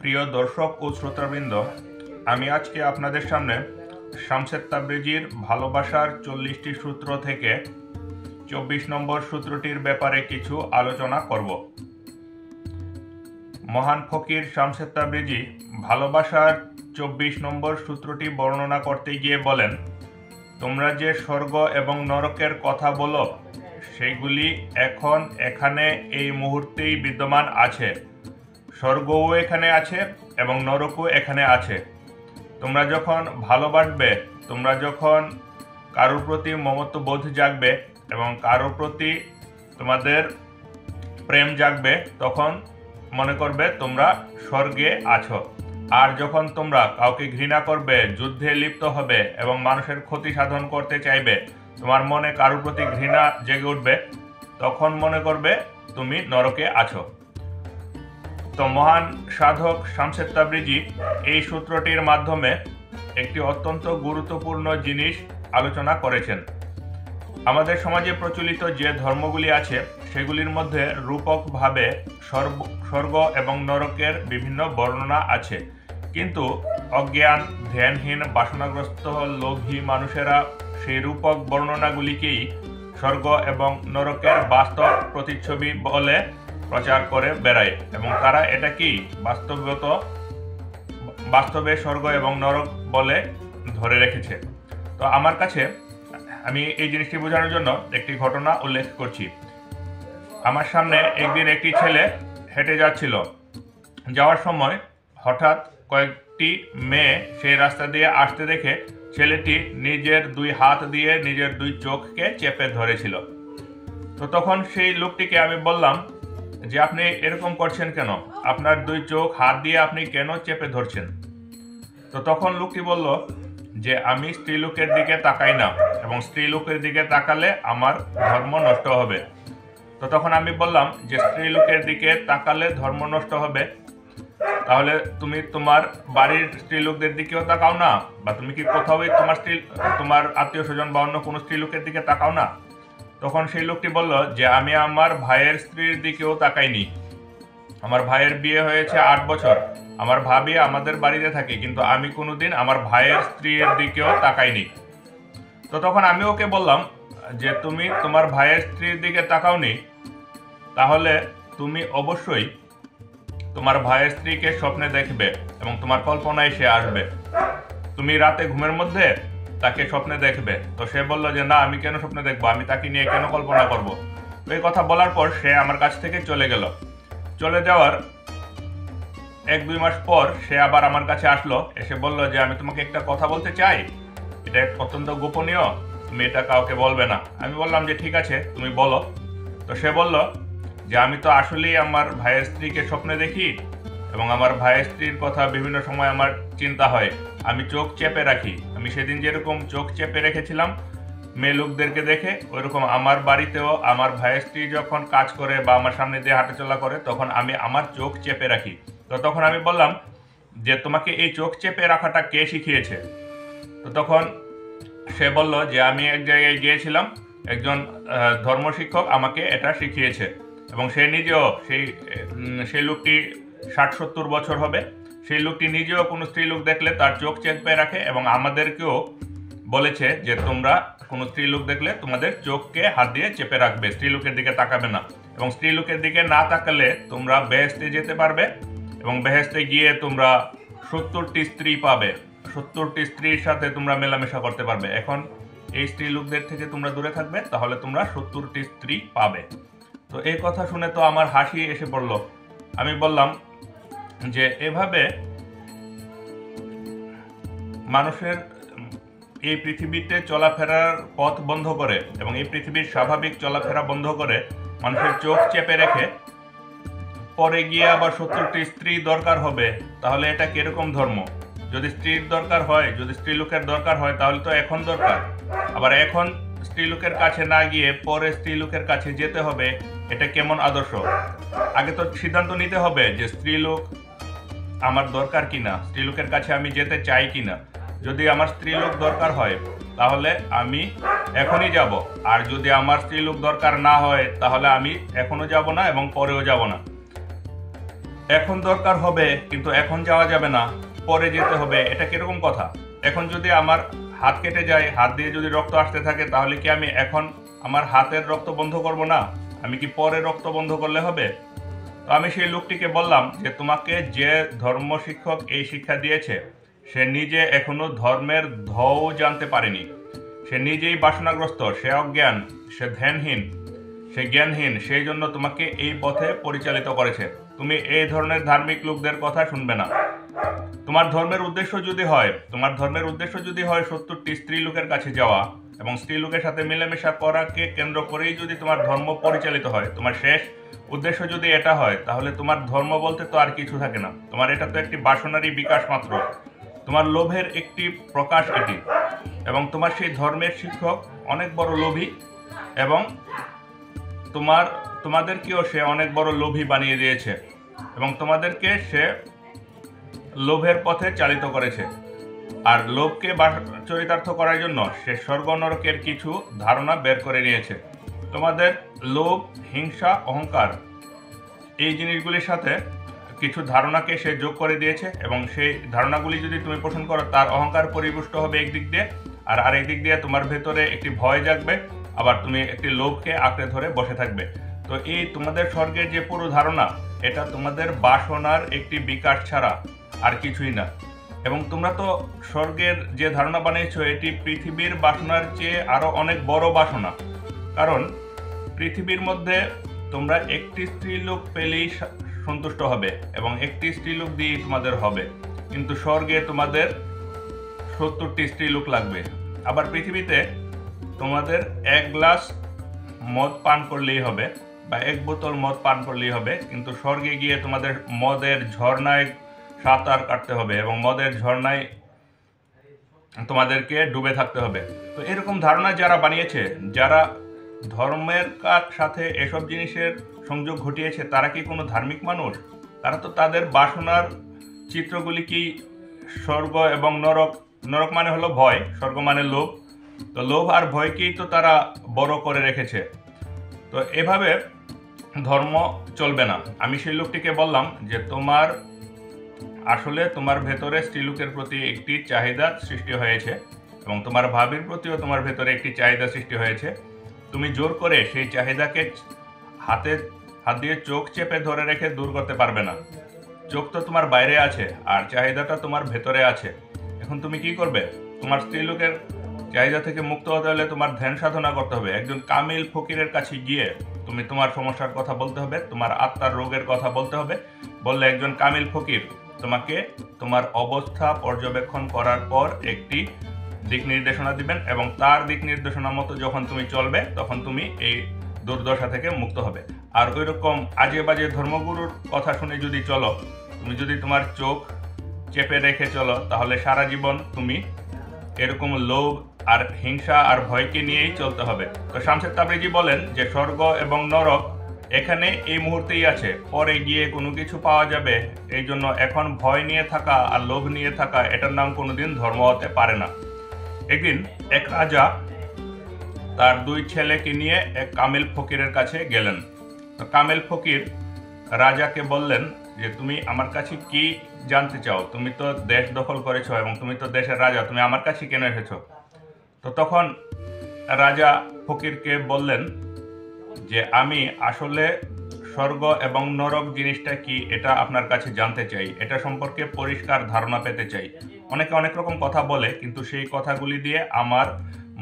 প্রিয় দর্শক ও শ্রোতাবৃন্দ, আমি আজকে আপনাদের সামনে শামসের তাবরেজির ভালোবাসার 40টি সূত্র থেকে 24 নম্বর সূত্রটির ব্যাপারে কিছু আলোচনা করব। মহান ফকির শামসের তাবরেজি ভালোবাসার 24 নম্বর সূত্রটি বর্ণনা করতে গিয়ে বলেন, তোমরা যে স্বর্গ এবং নরকের কথা বলো সেগুলি এখন এখানে এই মুহূর্তেই বিদ্যমান আছে। স্বর্গও এখানে আছে এবং নরকও এখানে আছে। তোমরা যখন ভালোবাসবে, তোমরা যখন কারোর প্রতি মমত্ববোধ জাগবে এবং কারোর প্রতি তোমাদের প্রেম জাগবে, তখন মনে করবে তোমরা স্বর্গে আছো। আর যখন তোমরা কাউকে ঘৃণা করবে, যুদ্ধে লিপ্ত হবে এবং মানুষের ক্ষতি সাধন করতে চাইবে, তোমার মনে কারোর প্রতি ঘৃণা জেগে উঠবে, তখন মনে করবে তুমি নরকে আছো। তো মহান সাধক শামসের তাবরেজি এই সূত্রটির মাধ্যমে একটি অত্যন্ত গুরুত্বপূর্ণ জিনিস আলোচনা করেছেন। আমাদের সমাজে প্রচলিত যে ধর্মগুলি আছে সেগুলির মধ্যে রূপকভাবে স্বর্গ এবং নরকের বিভিন্ন বর্ণনা আছে, কিন্তু অজ্ঞান, ধ্যানহীন, বাসনাগ্রস্ত, লোভী মানুষেরা সেই রূপক বর্ণনাগুলিকেই স্বর্গ এবং নরকের বাস্তব প্রতিচ্ছবি বলে প্রচার করে বেড়ায় এবং তারা এটাকেই বাস্তবে স্বর্গ এবং নরক বলে ধরে রেখেছে। তো আমার কাছে আমি এই জিনিসটি বোঝানোর জন্য একটি ঘটনা উল্লেখ করছি। আমার সামনে একদিন একটি ছেলে হেঁটে যাচ্ছিল। যাওয়ার সময় হঠাৎ কয়েকটি মেয়ে সেই রাস্তা দিয়ে আসতে দেখে ছেলেটি নিজের দুই হাত দিয়ে নিজের দুই চোখকে চেপে ধরেছিল। তো তখন সেই লোকটিকে আমি বললাম যে আপনি এরকম করছেন কেন? আপনার দুই চোখ হাত দিয়ে আপনি কেন চেপে ধরছেন? তো তখন লোকটি বলল যে আমি স্ত্রী লোকের দিকে তাকাই না এবং স্ত্রী লোকের দিকে তাকালে আমার ধর্ম নষ্ট হবে। তো তখন আমি বললাম যে স্ত্রী লোকের দিকে তাকালে ধর্ম নষ্ট হবে, তাহলে তুমি তোমার বাড়ির স্ত্রী লোকদের দিকেও তাকাও না, বা তুমি কি কোথাও তোমার আত্মীয় স্বজন বা অন্য কোনো স্ত্রী লোকের দিকে তাকাও না? তখন সেই লোকটি বলল যে আমি আমার ভাইয়ের স্ত্রীর দিকেও তাকাইনি। আমার ভাইয়ের বিয়ে হয়েছে 8 বছর, আমার ভাবি আমাদের বাড়িতে থাকে, কিন্তু আমি কোনোদিন আমার ভাইয়ের স্ত্রীর দিকেও তাকাইনি। তো তখন আমি ওকে বললাম যে তুমি তোমার ভাইয়ের স্ত্রীর দিকে তাকাওনি, তাহলে তুমি অবশ্যই তোমার ভাইয়ের স্ত্রীকে স্বপ্নে দেখবে এবং তোমার কল্পনায় সে আসবে। তুমি রাতে ঘুমের মধ্যে তাকে স্বপ্নে দেখবে। তো সে বলল যে না, আমি কেন স্বপ্নে দেখবো, আমি তাকে নিয়ে কেন কল্পনা করব। তো এই কথা বলার পর সে আমার কাছ থেকে চলে গেল। চলে যাওয়ার 1-2 মাস পর সে আবার আমার কাছে আসলো, এসে বলল যে আমি তোমাকে একটা কথা বলতে চাই, এটা অত্যন্ত গোপনীয়, তুমি এটা কাউকে বলবে না। আমি বললাম যে ঠিক আছে, তুমি বলো। তো সে বলল যে আমি তো আসলেই আমার ভাইয়ের স্ত্রীকে স্বপ্নে দেখি এবং আমার ভাইয়ের স্ত্রীর কথা বিভিন্ন সময় আমার চিন্তা হয়। আমি চোখ চেপে রাখি। আমি সেদিন যেরকম চোখ চেপে রেখেছিলাম মেয়ে লোকদেরকে দেখে, ওইরকম আমার বাড়িতেও আমার ভাইয়ের স্ত্রী যখন কাজ করে বা আমার সামনে দিয়ে হাঁটাচলা করে তখন আমি আমার চোখ চেপে রাখি। তো তখন আমি বললাম যে তোমাকে এই চোখ চেপে রাখাটা কে শিখিয়েছে? তো তখন সে বলল যে আমি এক জায়গায় গিয়েছিলাম, একজন ধর্মশিক্ষক আমাকে এটা শিখিয়েছে এবং সে নিজেও সেই লোকটি 60-70 বছর হবে। সেই লোকটি নিজেও কোনো স্ত্রী লোক দেখলে তার চোখ চেপে রাখে এবং আমাদেরকেও বলেছে যে তোমরা কোনো স্ত্রী লোক দেখলে তোমাদের চোখকে হাত দিয়ে চেপে রাখবে, স্ত্রী লোকের দিকে তাকাবে না, এবং স্ত্রী লোকের দিকে না তাকালে তোমরা বেহেশতে যেতে পারবে এবং বেহেশতে গিয়ে তোমরা 70টি স্ত্রী পাবে, 70টি স্ত্রীর সাথে তোমরা মেলামেশা করতে পারবে। এখন এই স্ত্রী লোকদের থেকে তোমরা দূরে থাকবে, তাহলে তোমরা 70টি স্ত্রী পাবে। তো এই কথা শুনে তো আমার হাসি এসে পড়ল। আমি বললাম যে এভাবে মানুষের এই পৃথিবীতে চলাফেরার পথ বন্ধ করে এবং এই পৃথিবীর স্বাভাবিক চলাফেরা বন্ধ করে মানুষের চোখ চেপে রেখে পরে গিয়ে আবার 70টি স্ত্রী দরকার হবে, তাহলে এটা কিরকম ধর্ম? যদি স্ত্রীর দরকার হয়, যদি স্ত্রী লোকের দরকার হয়, তাহলে তো এখন দরকার। আবার এখন স্ত্রী লোকের কাছে না গিয়ে পরে স্ত্রী লোকের কাছে যেতে হবে, এটা কেমন আদর্শ? আগে তো সিদ্ধান্ত নিতে হবে যে স্ত্রী লোক আমার দরকার কিনা, স্ত্রী লোকের কাছে আমি যেতে চাই কিনা। যদি আমার স্ত্রী লোক দরকার হয় তাহলে আমি এখনই যাব, আর যদি আমার স্ত্রী লোক দরকার না হয় তাহলে আমি এখনো যাব না এবং পরেও যাব না। এখন দরকার হবে কিন্তু এখন যাওয়া যাবে না, পরে যেতে হবে, এটা কিরকম কথা? এখন যদি আমার হাত কেটে যায়, হাত দিয়ে যদি রক্ত আসতে থাকে, তাহলে কি আমি এখন আমার হাতের রক্ত বন্ধ করব না? আমি কি পরে রক্ত বন্ধ করলে হবে? তো আমি সেই লোকটিকে বললাম যে তোমাকে যে ধর্ম শিক্ষক এই শিক্ষা দিয়েছে সে নিজে এখনো ধর্মের ধও জানতে পারেনি। সে নিজেই বাসনাগ্রস্ত, সে অজ্ঞান, সে ধ্যানহীন, সে জ্ঞানহীন, সেই জন্য তোমাকে এই পথে পরিচালিত করেছে। তুমি এই ধরনের ধার্মিক লোকদের কথা শুনবে না। তোমার ধর্মের উদ্দেশ্য যদি হয় 70টি স্ত্রী লোকের কাছে যাওয়া এবং স্ত্রী লোকের সাথে মিলেমিশা করাকে কেন্দ্র করেই যদি তোমার ধর্ম পরিচালিত হয়, তোমার শেষ উদ্দেশ্য যদি এটা হয়, তাহলে তোমার ধর্ম বলতে তো আর কিছু থাকে না। তোমার এটা তো একটি বাসনারই বিকাশ মাত্র, তোমার লোভের একটি প্রকাশ এটি। এবং তোমার সেই ধর্মের শিক্ষক অনেক বড় লোভী এবং তোমাদেরকেও সে অনেক বড় লোভী বানিয়ে দিয়েছে এবং তোমাদেরকে সে লোভের পথে চালিত করেছে। আর লোভকে চরিতার্থ করার জন্য সে স্বর্গ নরকের কিছু ধারণা বের করে নিয়েছে। তোমাদের লোভ, হিংসা, অহংকার এই জিনিসগুলির সাথে কিছু ধারণাকে সে যোগ করে দিয়েছে এবং সেই ধারণাগুলি যদি তুমি পোষণ করো, তার অহংকার পরিপুষ্ট হবে একদিক দিয়ে, আর আরেক দিক দিয়ে তোমার ভেতরে একটি ভয় জাগবে, আবার তুমি একটি লোভকে আঁকড়ে ধরে বসে থাকবে। তো এই তোমাদের স্বর্গের যে পুরো ধারণা, এটা তোমাদের বাসনার একটি বিকাশ ছাড়া আর কিছুই না। এবং তোমরা তো স্বর্গের যে ধারণা বানিয়েছো, এটি পৃথিবীর বাসনার চেয়ে আরো অনেক বড় বাসনা। কারণ পৃথিবীর মধ্যে তোমরা একটি স্ত্রীলোক পেলেই সন্তুষ্ট হবে এবং একটি স্ত্রীলোক দিয়েই তোমাদের হবে, কিন্তু স্বর্গে তোমাদের 70টি স্ত্রীলোক লাগবে। আবার পৃথিবীতে তোমাদের 1 গ্লাস মদ পান করলেই হবে বা 1 বোতল মদ পান করলেই হবে, কিন্তু স্বর্গে গিয়ে তোমাদের মদের ঝর্ণায় সাঁতার কাটতে হবে এবং মদের ঝর্ণায় তোমাদেরকে ডুবে থাকতে হবে। তো এরকম ধারণা যারা বানিয়েছে, যারা ধর্মের সাথে এসব জিনিসের সংযোগ ঘটিয়েছে, তারা কি কোনো ধার্মিক মানুষ? তারা তো তাদের বাসনার চিত্রগুলিকেই স্বর্গ এবং নরক, নরক মানে হলো ভয়, স্বর্গ মানে লোভ, তো লোভ আর ভয়কেই তো তারা বড় করে রেখেছে। তো এভাবে ধর্ম চলবে না। আমি সেই লোকটিকে বললাম যে তোমার ভেতরে স্ত্রীলোকের প্রতি একটি চাহিদা সৃষ্টি হয়েছে এবং তোমার ভাবির প্রতিও তোমার ভেতরে একটি চাহিদা সৃষ্টি হয়েছে। তুমি জোর করে সেই চাহিদাকে হাত দিয়ে চোখ চেপে ধরে রেখে দূর করতে পারবে না। চোখ তো তোমার বাইরে আছে আর চাহিদাটা তোমার ভেতরে আছে। এখন তুমি কি করবে? তোমার স্ত্রীলোকের চাহিদা থেকে মুক্ত হতে হলে তোমার ধ্যান সাধনা করতে হবে। একজন কামিল ফকিরের কাছে গিয়ে তুমি তোমার সমস্যার কথা বলতে হবে, তোমার আত্মার রোগের কথা বলতে হবে। বললে একজন কামিল ফকির তোমাকে তোমার অবস্থা পর্যবেক্ষণ করার পর একটি দিক নির্দেশনা দিবেন এবং তার দিক নির্দেশনা মতো যখন তুমি চলবে, তখন তুমি এই দুর্দশা থেকে মুক্ত হবে। আর ওই রকম আজে বাজে ধর্মগুরুর কথা শুনে যদি চলো, তুমি যদি তোমার চোখ চেপে রেখে চলো, তাহলে সারা জীবন তুমি এরকম লোভ আর হিংসা আর ভয়কে নিয়েই চলতে হবে। তো শামসুদ তাবরিজি বলেন যে স্বর্গ এবং নরক এখানে এই মুহূর্তেই আছে, পরে গিয়ে কোনো কিছু পাওয়া যাবে। এই জন্য এখন ভয় নিয়ে থাকা আর লোভ নিয়ে থাকা, এটার নাম কোনোদিন ধর্ম হতে পারে না। একদিন এক রাজা তার 2 ছেলেকে নিয়ে এক কামেল ফকিরের কাছে গেলেন। তো কামেল ফকির রাজাকে বললেন যে তুমি আমার কাছে কি জানতে চাও? তুমি তো দেশ দখল করেছো এবং তুমি তো দেশের রাজা, তুমি আমার কাছে কেন এসেছো? তো তখন রাজা ফকিরকে বললেন যে আমি আসলে স্বর্গ এবং নরক জিনিসটা কি এটা আপনার কাছে জানতে চাই, এটা সম্পর্কে পরিষ্কার ধারণা পেতে চাই। অনেকে অনেক রকম কথা বলে, কিন্তু সেই কথাগুলি দিয়ে আমার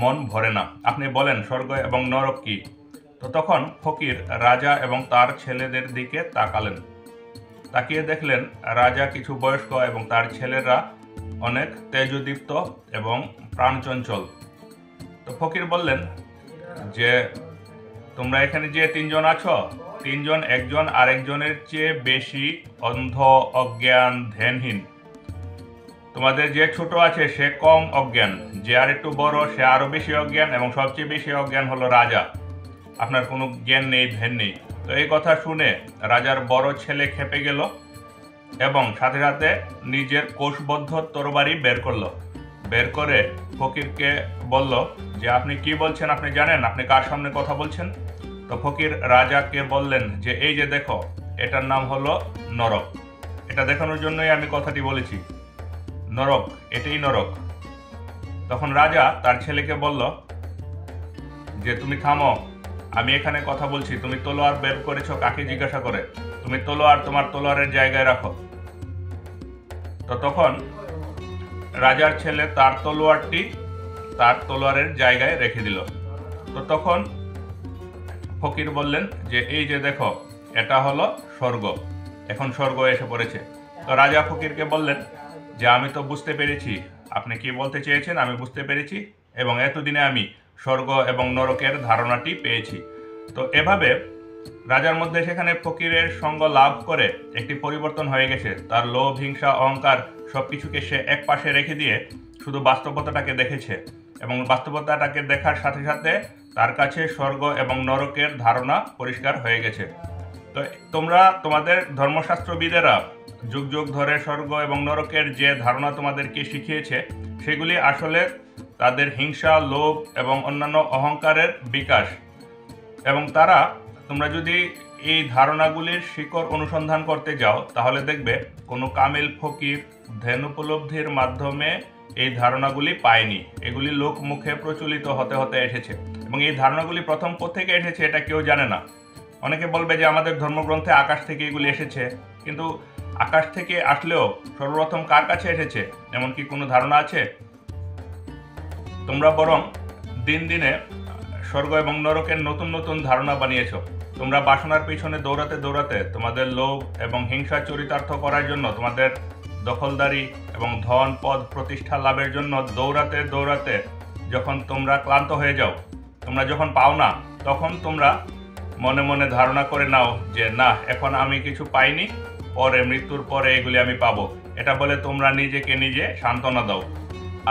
মন ভরে না। আপনি বলেন স্বর্গ এবং নরক কি? তো তখন ফকির রাজা এবং তার ছেলেদের দিকে তাকালেন। তাকিয়ে দেখলেন রাজা কিছু বয়স্ক এবং তার ছেলেরা অনেক তেজদীপ্ত এবং প্রাণচঞ্চল। তো ফকির বললেন যে তোমরা এখানে যে 3 জন আছো, 3 জন একজন আরেকজনের চেয়ে বেশি অন্ধ, অজ্ঞান, ধ্যানহীন। তোমাদের যে ছোট আছে সে কম অজ্ঞান, যে আর একটু বড় সে আরো বেশি অজ্ঞান এবং সবচেয়ে বেশি অজ্ঞান হলো রাজা। আপনার কোনো জ্ঞান নেই, ধ্যান নেই। তো এই কথা শুনে রাজার বড় ছেলে ক্ষেপে গেল এবং সাথে সাথে নিজের কোষবদ্ধ তরবারি বের করলো। বের করে ফকিরকে বলল যে আপনি কি বলছেন, আপনি জানেন আপনি কার সামনে কথা বলছেন? তো ফকির রাজাকে বললেন যে এই যে দেখো, এটার নাম হলো নরক। এটা দেখানোর জন্যই আমি কথাটি বলেছি, নরক, এটাই নরক। তখন রাজা তার ছেলেকে বলল যে তুমি থামো, আমি এখানে কথা বলছি, তুমি তলোয়ার বের করেছো কাকে জিজ্ঞাসা করে, তুমি তলোয়ার তোমার তলোয়ারের জায়গায় রাখো। তো তখন রাজার ছেলে তার তলোয়ারটি তার তলোয়ারের জায়গায় রেখে দিল। তো তখন ফকির বললেন যে এই যে দেখো, এটা হলো স্বর্গ, এখন স্বর্গ এসে পড়েছে। তো রাজা ফকিরকে বললেন যে আমি তো বুঝতে পেরেছি আপনি কি বলতে চেয়েছেন, আমি বুঝতে পেরেছি, এবং এতদিনে আমি স্বর্গ এবং নরকের ধারণাটি পেয়েছি। তো এভাবে রাজার মধ্যে সেখানে ফকিরের সঙ্গ লাভ করে একটি পরিবর্তন হয়ে গেছে। তার লোভ, হিংসা, অহংকার সবকিছুকে সে এক পাশে রেখে দিয়ে শুধু বাস্তবতাটাকে দেখেছে, এবং বাস্তবতাটাকে দেখার সাথে সাথে তার কাছে স্বর্গ এবং নরকের ধারণা পরিষ্কার হয়ে গেছে। তো তোমরা তোমাদের ধর্মশাস্ত্রবিদেরা যুগ যুগ ধরে স্বর্গ এবং নরকের যে ধারণা তোমাদেরকে শিখিয়েছে, সেগুলি আসলে তাদের হিংসা, লোভ এবং অন্যান্য অহংকারের বিকাশ। এবং তোমরা যদি এই ধারণাগুলির শিকড় অনুসন্ধান করতে যাও, তাহলে দেখবে কোনো কামিল ফকির ধ্যান উপলব্ধির মাধ্যমে এই ধারণাগুলি পায়নি। এগুলি লোক মুখে প্রচলিত হতে হতে এসেছে, এবং এই ধারণাগুলি প্রথম কোত্থেকে এসেছে এটা কেউ জানে না। অনেকে বলবে যে আমাদের ধর্মগ্রন্থে আকাশ থেকে এগুলি এসেছে, কিন্তু আকাশ থেকে আসলেও সর্বপ্রথম কার কাছে এসেছে এমন কি কোনো ধারণা আছে? তোমরা বরং দিন দিনে স্বর্গ এবং নরকের নতুন নতুন ধারণা বানিয়েছ। তোমরা বাসনার পিছনে দৌড়াতে দৌড়াতে তোমাদের লোভ এবং হিংসা চরিতার্থ করার জন্য, তোমাদের দখলদারি এবং ধন, পদ, প্রতিষ্ঠা লাভের জন্য দৌড়াতে দৌড়াতে যখন তোমরা ক্লান্ত হয়ে যাও, তোমরা যখন পাও না, তখন তোমরা মনে মনে ধারণা করে নাও যে না, এখন আমি কিছু পাইনি, পরে মৃত্যুর পরে এগুলি আমি পাবো। এটা বলে তোমরা নিজেকে নিজে সান্ত্বনা দাও।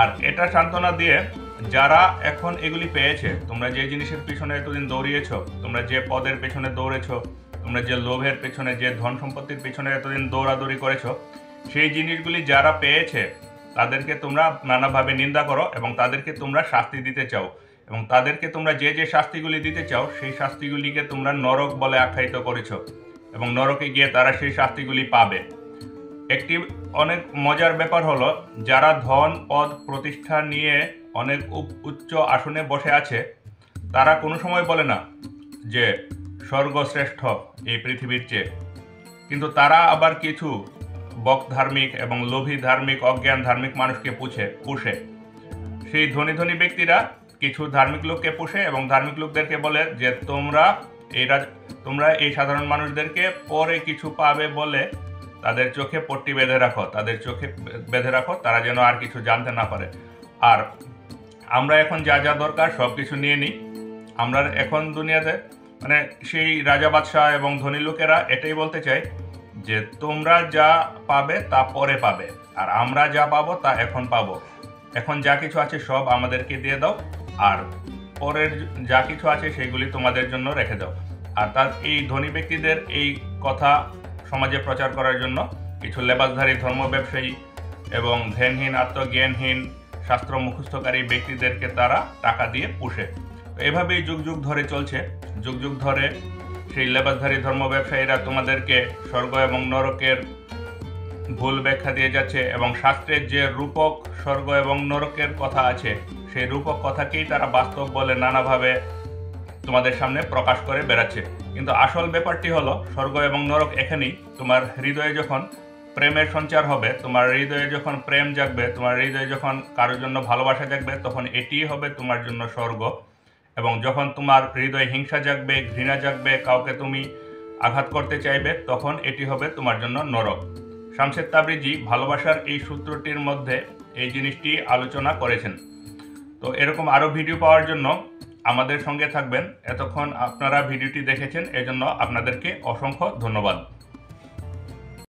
আর এটা সান্ত্বনা দিয়ে যারা এখন এগুলি পেয়েছে, তোমরা যে জিনিসের পিছনে এতদিন দৌড়িয়েছ, তোমরা যে পদের পেছনে দৌড়েছ, তোমরা যে লোভের পেছনে, যে ধন সম্পত্তির পেছনে এতদিন দৌড়াদৌড়ি করেছ, সেই জিনিসগুলি যারা পেয়েছে তাদেরকে তোমরা নানাভাবে নিন্দা করো এবং তাদেরকে তোমরা শাস্তি দিতে চাও, এবং তাদেরকে তোমরা যে যে শাস্তিগুলি দিতে চাও সেই শাস্তিগুলিকে তোমরা নরক বলে আখ্যায়িত করেছ, এবং নরকে গিয়ে তারা সেই শাস্তিগুলি পাবে। একটি অনেক মজার ব্যাপার হলো, যারা ধন, পদ, প্রতিষ্ঠা নিয়ে অনেক উচ্চ আসনে বসে আছে, তারা কোনো সময় বলে না যে স্বর্গ শ্রেষ্ঠ এই পৃথিবীর চেয়ে। কিন্তু তারা আবার কিছু বক ধার্মিক এবং লোভী ধার্মিক, অজ্ঞান ধার্মিক মানুষকে পুষে। সেই ধনী ধনী ব্যক্তিরা কিছু ধার্মিক লোককে পুষে এবং ধার্মিক লোকদেরকে বলে যে তোমরা এই সাধারণ মানুষদেরকে পরে কিছু পাবে বলে তাদের চোখে পট্টি বেঁধে রাখো, তারা যেন আর কিছু জানতে না পারে। আর আমরা এখন যা যা দরকার সব কিছু নিয়ে নিই। আমরা এখন দুনিয়াতে মানে সেই রাজা বাদশাহ এবং ধনী লোকেরা এটাই বলতে চাই যে তোমরা যা পাবে তা পরে পাবে, আর আমরা যা পাবো তা এখন পাবো। এখন যা কিছু আছে সব আমাদেরকে দিয়ে দাও, আর পরের যা কিছু আছে সেগুলি তোমাদের জন্য রেখে দাও। আর তার এই ধনী ব্যক্তিদের এই কথা সমাজে প্রচার করার জন্য কিছু লেবাসধারী ধর্ম ব্যবসায়ী এবং ধ্যানহীন, আত্মজ্ঞানহীন, শাস্ত্র মুখস্থকারী ব্যক্তিদেরকে তারা টাকা দিয়ে পুষে। এভাবেই যুগ যুগ ধরে চলছে। যুগ যুগ ধরে সেই লেবাসধারী ধর্ম ব্যবসায়ীরা তোমাদেরকে স্বর্গ এবং নরকের ভুল ব্যাখ্যা দিয়ে যাচ্ছে, এবং শাস্ত্রের যে রূপক স্বর্গ এবং নরকের কথা আছে, সেই রূপক কথাকেই তারা বাস্তব বলে নানাভাবে তোমাদের সামনে প্রকাশ করে বেড়াচ্ছে। কিন্তু আসল ব্যাপারটি হলো, স্বর্গ এবং নরক এখানেই। তোমার হৃদয়ে যখন প্রেমের সঞ্চার হবে, তোমার হৃদয়ে যখন প্রেম জাগবে, তোমার হৃদয়ে যখন কারোর জন্য ভালোবাসা জাগবে, তখন এটিই হবে তোমার জন্য স্বর্গ। এবং যখন তোমার হৃদয়ে হিংসা জাগবে, ঘৃণা জাগবে, কাউকে তুমি আঘাত করতে চাইবে, তখন এটি হবে তোমার জন্য নরক। শামসের তাবরিজি ভালোবাসার এই সূত্রটির মধ্যে এই জিনিসটি আলোচনা করেছেন। তো এরকম আরও ভিডিও পাওয়ার জন্য আমাদের সঙ্গে থাকবেন। এতক্ষণ আপনারা ভিডিওটি দেখেছেন, এজন্য আপনাদেরকে অসংখ্য ধন্যবাদ।